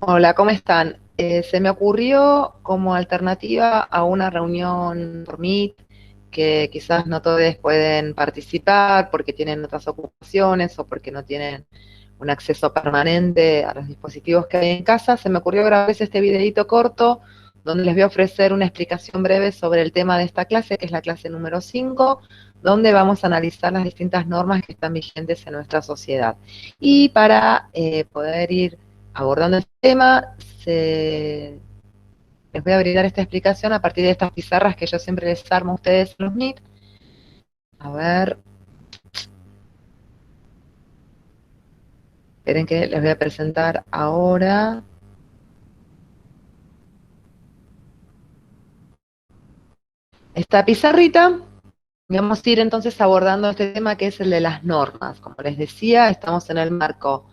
Hola, ¿cómo están? Se me ocurrió como alternativa a una reunión por Meet, que quizás no todos pueden participar porque tienen otras ocupaciones o porque no tienen un acceso permanente a los dispositivos que hay en casa. Se me ocurrió grabarles este videito corto donde les voy a ofrecer una explicación breve sobre el tema de esta clase, que es la clase número 5, donde vamos a analizar las distintas normas que están vigentes en nuestra sociedad. Y para poder ir abordando el tema, les voy a brindar esta explicación a partir de estas pizarras que yo siempre les armo a ustedes en los Meet. A ver, esperen que les voy a presentar ahora. Esta pizarrita, vamos a ir entonces abordando este tema que es el de las normas. Como les decía, estamos en el marco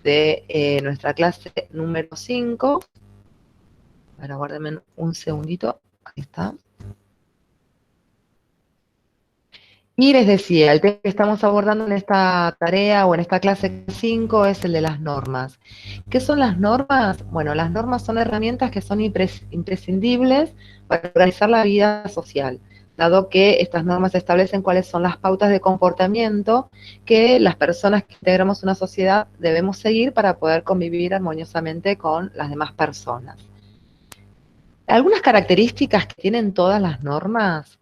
de nuestra clase número 5. Ahora guárdenme un segundito. Ahí está. Y les decía, el tema que estamos abordando en esta tarea o en esta clase 5 es el de las normas. ¿Qué son las normas? Bueno, las normas son herramientas que son imprescindibles para organizar la vida social, dado que estas normas establecen cuáles son las pautas de comportamiento que las personas que integramos una sociedad debemos seguir para poder convivir armoniosamente con las demás personas. Algunas características que tienen todas las normas.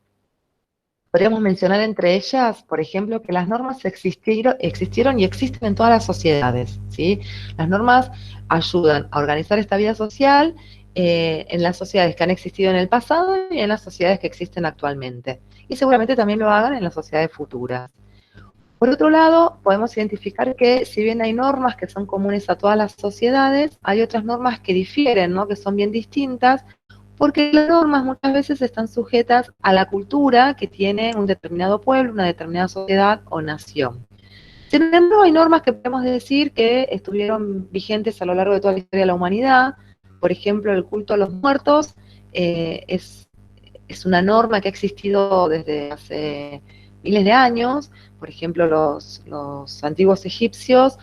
Podríamos mencionar entre ellas, por ejemplo, que las normas existieron y existen en todas las sociedades, ¿sí? Las normas ayudan a organizar esta vida social en las sociedades que han existido en el pasado y en las sociedades que existen actualmente. Y seguramente también lo hagan en las sociedades futuras. Por otro lado, podemos identificar que si bien hay normas que son comunes a todas las sociedades, hay otras normas que difieren, ¿no? Que son bien distintas, porque las normas muchas veces están sujetas a la cultura que tiene un determinado pueblo, una determinada sociedad o nación. Sin embargo, hay normas que podemos decir que estuvieron vigentes a lo largo de toda la historia de la humanidad. Por ejemplo, el culto a los muertos es una norma que ha existido desde hace miles de años. Por ejemplo, los antiguos egipcios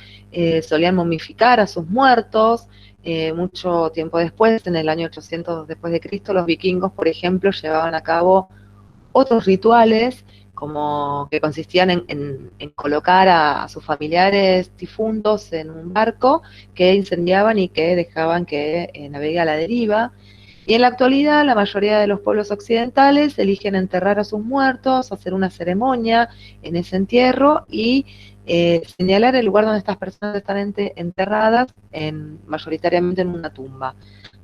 solían momificar a sus muertos. Mucho tiempo después, en el año 800 después de Cristo, los vikingos, por ejemplo, llevaban a cabo otros rituales como que consistían en colocar a sus familiares difuntos en un barco que incendiaban y que dejaban que navegue a la deriva. Y en la actualidad, la mayoría de los pueblos occidentales eligen enterrar a sus muertos, hacer una ceremonia en ese entierro y señalar el lugar donde estas personas están enterradas, mayoritariamente en una tumba,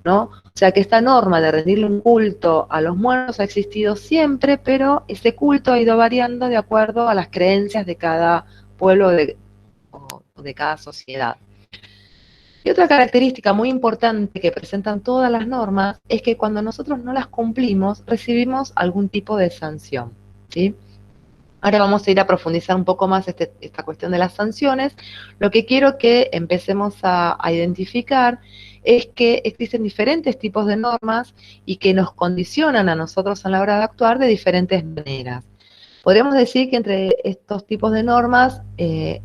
¿no? O sea que esta norma de rendirle un culto a los muertos ha existido siempre, pero ese culto ha ido variando de acuerdo a las creencias de cada pueblo o de cada sociedad. Y otra característica muy importante que presentan todas las normas es que cuando nosotros no las cumplimos, recibimos algún tipo de sanción, ¿sí? Ahora vamos a ir a profundizar un poco más esta cuestión de las sanciones. Lo que quiero que empecemos a identificar es que existen diferentes tipos de normas y que nos condicionan a nosotros a la hora de actuar de diferentes maneras. Podríamos decir que entre estos tipos de normas, el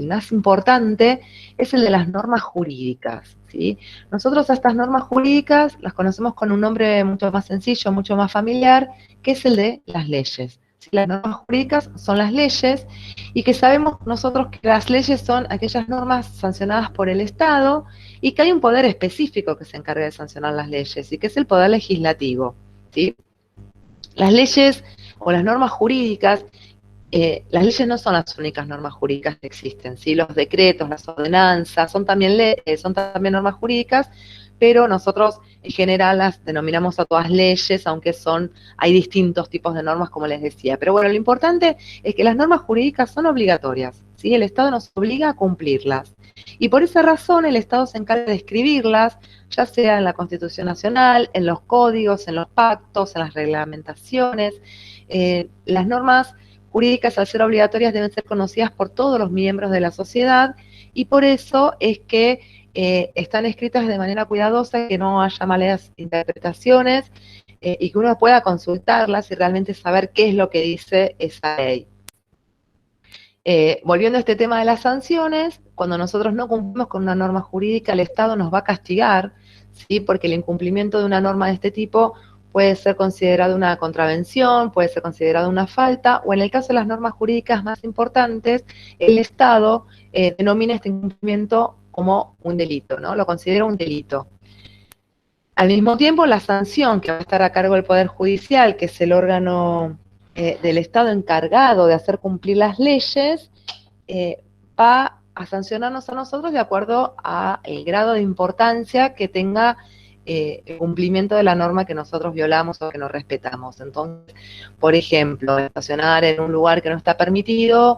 más importante es el de las normas jurídicas, ¿sí? Nosotros a estas normas jurídicas las conocemos con un nombre mucho más sencillo, mucho más familiar, que es el de las leyes. ¿Sí? Las normas jurídicas son las leyes y que sabemos nosotros que las leyes son aquellas normas sancionadas por el Estado y que hay un poder específico que se encarga de sancionar las leyes y que es el poder legislativo, ¿sí? Las leyes o las normas jurídicas, las leyes no son las únicas normas jurídicas que existen, ¿sí? Los decretos, las ordenanzas, son también normas jurídicas, pero nosotros en general las denominamos a todas leyes, aunque hay distintos tipos de normas, como les decía. Pero bueno, lo importante es que las normas jurídicas son obligatorias, ¿sí? El Estado nos obliga a cumplirlas. Y por esa razón el Estado se encarga de escribirlas, ya sea en la Constitución Nacional, en los códigos, en los pactos, en las reglamentaciones. Las normas jurídicas, al ser obligatorias, deben ser conocidas por todos los miembros de la sociedad y por eso es que están escritas de manera cuidadosa, que no haya malas interpretaciones y que uno pueda consultarlas y realmente saber qué es lo que dice esa ley. Volviendo a este tema de las sanciones, cuando nosotros no cumplimos con una norma jurídica, el Estado nos va a castigar, ¿sí? Porque el incumplimiento de una norma de este tipo puede ser considerado una contravención, puede ser considerado una falta, o en el caso de las normas jurídicas más importantes, el Estado denomina este incumplimiento como un delito, ¿no? Lo considera un delito. Al mismo tiempo, la sanción que va a estar a cargo del Poder Judicial, que es el órgano del Estado encargado de hacer cumplir las leyes, va a sancionarnos a nosotros de acuerdo a el grado de importancia que tenga el cumplimiento de la norma que nosotros violamos o que no respetamos. Entonces, por ejemplo, estacionar en un lugar que no está permitido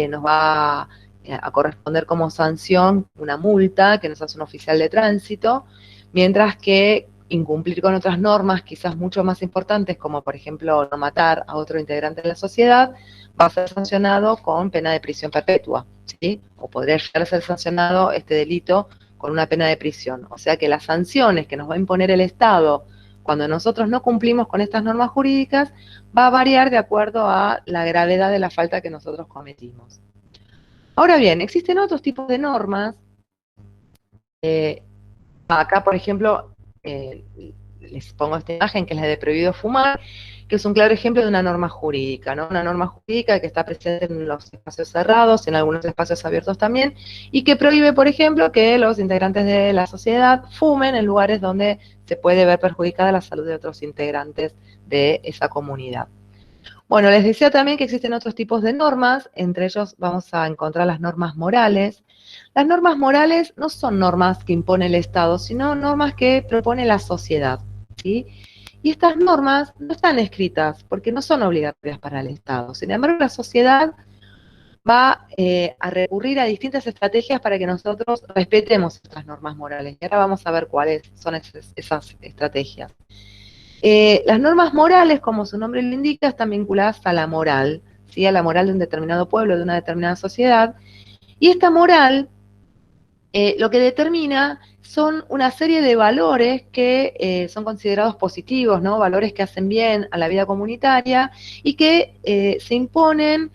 nos va a corresponder como sanción una multa que nos hace un oficial de tránsito, mientras que incumplir con otras normas quizás mucho más importantes, como por ejemplo no matar a otro integrante de la sociedad, va a ser sancionado con pena de prisión perpetua, ¿sí? O podría llegar a ser sancionado este delito con una pena de prisión. O sea que las sanciones que nos va a imponer el Estado cuando nosotros no cumplimos con estas normas jurídicas va a variar de acuerdo a la gravedad de la falta que nosotros cometimos. Ahora bien, existen otros tipos de normas. Acá, por ejemplo, les pongo esta imagen que es la de prohibido fumar, que es un claro ejemplo de una norma jurídica, ¿no? Una norma jurídica que está presente en los espacios cerrados, en algunos espacios abiertos también, y que prohíbe, por ejemplo, que los integrantes de la sociedad fumen en lugares donde se puede ver perjudicada la salud de otros integrantes de esa comunidad. Bueno, les decía también que existen otros tipos de normas, entre ellos vamos a encontrar las normas morales. Las normas morales no son normas que impone el Estado, sino normas que propone la sociedad, ¿sí? Y estas normas no están escritas porque no son obligatorias para el Estado. Sin embargo, la sociedad va a recurrir a distintas estrategias para que nosotros respetemos estas normas morales. Y ahora vamos a ver cuáles son esas estrategias. Las normas morales, como su nombre lo indica, están vinculadas a la moral, ¿sí? A la moral de un determinado pueblo, de una determinada sociedad. Y esta moral lo que determina son una serie de valores que son considerados positivos, ¿no? Valores que hacen bien a la vida comunitaria y que se imponen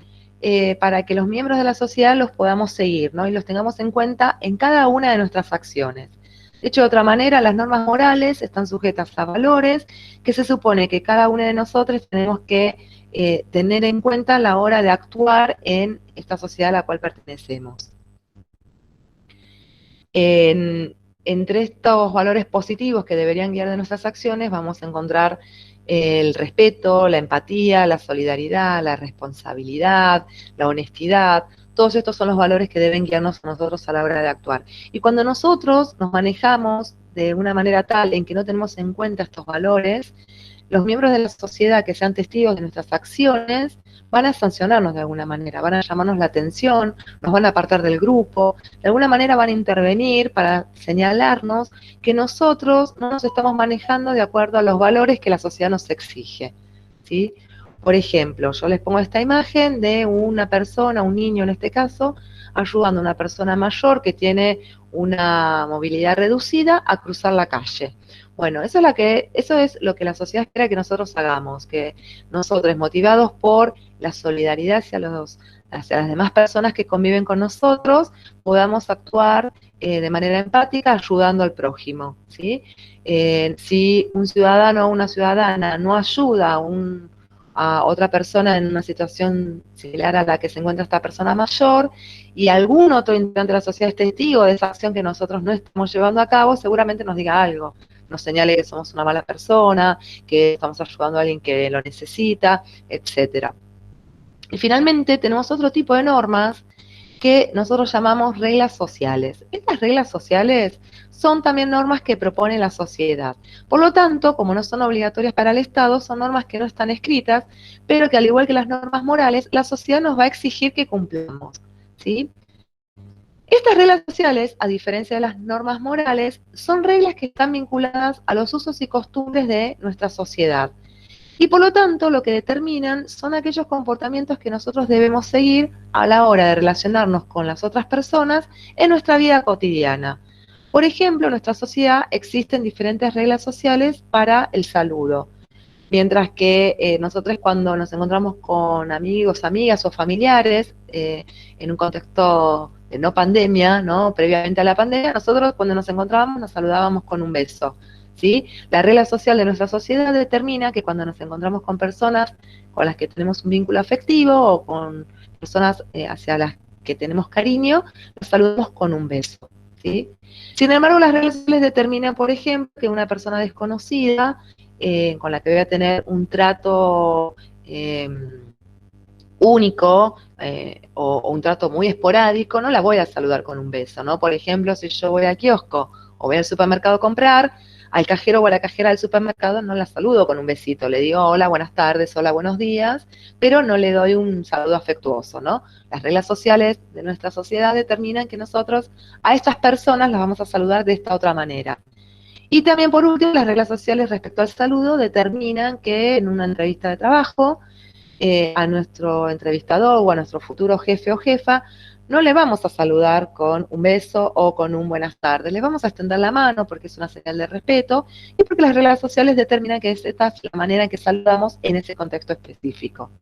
para que los miembros de la sociedad los podamos seguir, ¿no? Y los tengamos en cuenta en cada una de nuestras acciones. De hecho, de otra manera, las normas morales están sujetas a valores que se supone que cada uno de nosotros tenemos que tener en cuenta a la hora de actuar en esta sociedad a la cual pertenecemos. Entre estos valores positivos que deberían guiar de nuestras acciones vamos a encontrar el respeto, la empatía, la solidaridad, la responsabilidad, la honestidad. Todos estos son los valores que deben guiarnos a nosotros a la hora de actuar. Y cuando nosotros nos manejamos de una manera tal en que no tenemos en cuenta estos valores, los miembros de la sociedad que sean testigos de nuestras acciones van a sancionarnos de alguna manera, van a llamarnos la atención, nos van a apartar del grupo, de alguna manera van a intervenir para señalarnos que nosotros no nos estamos manejando de acuerdo a los valores que la sociedad nos exige, ¿sí? Por ejemplo, yo les pongo esta imagen de una persona, un niño en este caso, ayudando a una persona mayor que tiene una movilidad reducida a cruzar la calle. Bueno, eso es lo que la sociedad espera que nosotros hagamos, que nosotros, motivados por la solidaridad hacia las demás personas que conviven con nosotros, podamos actuar de manera empática ayudando al prójimo, ¿sí? Si un ciudadano o una ciudadana no ayuda a otra persona en una situación similar a la que se encuentra esta persona mayor y algún otro integrante de la sociedad es testigo de esa acción que nosotros no estamos llevando a cabo, seguramente nos diga algo, nos señale que somos una mala persona, que estamos ayudando a alguien que lo necesita, etcétera. Y finalmente tenemos otro tipo de normas que nosotros llamamos reglas sociales. Estas reglas sociales son también normas que propone la sociedad. Por lo tanto, como no son obligatorias para el Estado, son normas que no están escritas, pero que al igual que las normas morales, la sociedad nos va a exigir que cumplamos, ¿sí? Estas reglas sociales, a diferencia de las normas morales, son reglas que están vinculadas a los usos y costumbres de nuestra sociedad. Y por lo tanto, lo que determinan son aquellos comportamientos que nosotros debemos seguir a la hora de relacionarnos con las otras personas en nuestra vida cotidiana. Por ejemplo, en nuestra sociedad existen diferentes reglas sociales para el saludo. Mientras que nosotros cuando nos encontramos con amigos, amigas o familiares, en un contexto de no pandemia, ¿no? Previamente a la pandemia, nosotros cuando nos encontrábamos nos saludábamos con un beso, ¿sí? La regla social de nuestra sociedad determina que cuando nos encontramos con personas con las que tenemos un vínculo afectivo o con personas hacia las que tenemos cariño, nos saludamos con un beso, ¿sí? Sin embargo, las reglas sociales determinan, por ejemplo, que una persona desconocida con la que voy a tener un trato único o un trato muy esporádico, no la voy a saludar con un beso, ¿no? Por ejemplo, si yo voy al kiosco o voy al supermercado a comprar, al cajero o a la cajera del supermercado no la saludo con un besito, le digo hola, buenas tardes, hola, buenos días, pero no le doy un saludo afectuoso, ¿no? Las reglas sociales de nuestra sociedad determinan que nosotros a estas personas las vamos a saludar de esta otra manera. Y también, por último, las reglas sociales respecto al saludo determinan que en una entrevista de trabajo, a nuestro entrevistador o a nuestro futuro jefe o jefa, no le vamos a saludar con un beso o con un buenas tardes, le vamos a extender la mano porque es una señal de respeto y porque las reglas sociales determinan que esta es la manera en que saludamos en ese contexto específico.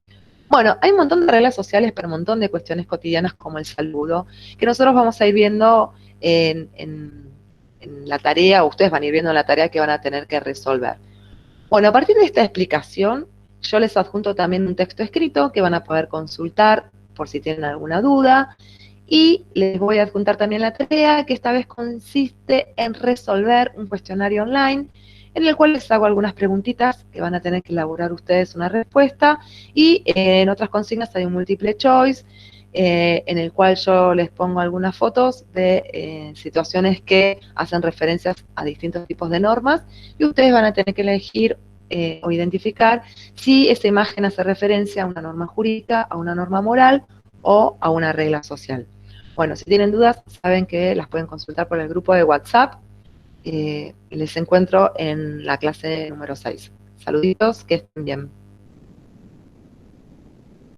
Bueno, hay un montón de reglas sociales, pero un montón de cuestiones cotidianas como el saludo, que nosotros vamos a ir viendo en la tarea, o ustedes van a ir viendo en la tarea que van a tener que resolver. Bueno, a partir de esta explicación, yo les adjunto también un texto escrito que van a poder consultar por si tienen alguna duda, y les voy a adjuntar también la tarea, que esta vez consiste en resolver un cuestionario online, en el cual les hago algunas preguntitas que van a tener que elaborar ustedes una respuesta, y en otras consignas hay un múltiple choice, en el cual yo les pongo algunas fotos de situaciones que hacen referencias a distintos tipos de normas, y ustedes van a tener que elegir o identificar si esa imagen hace referencia a una norma jurídica, a una norma moral o a una regla social. Bueno, si tienen dudas, saben que las pueden consultar por el grupo de WhatsApp. Les encuentro en la clase número 6. Saluditos, que estén bien.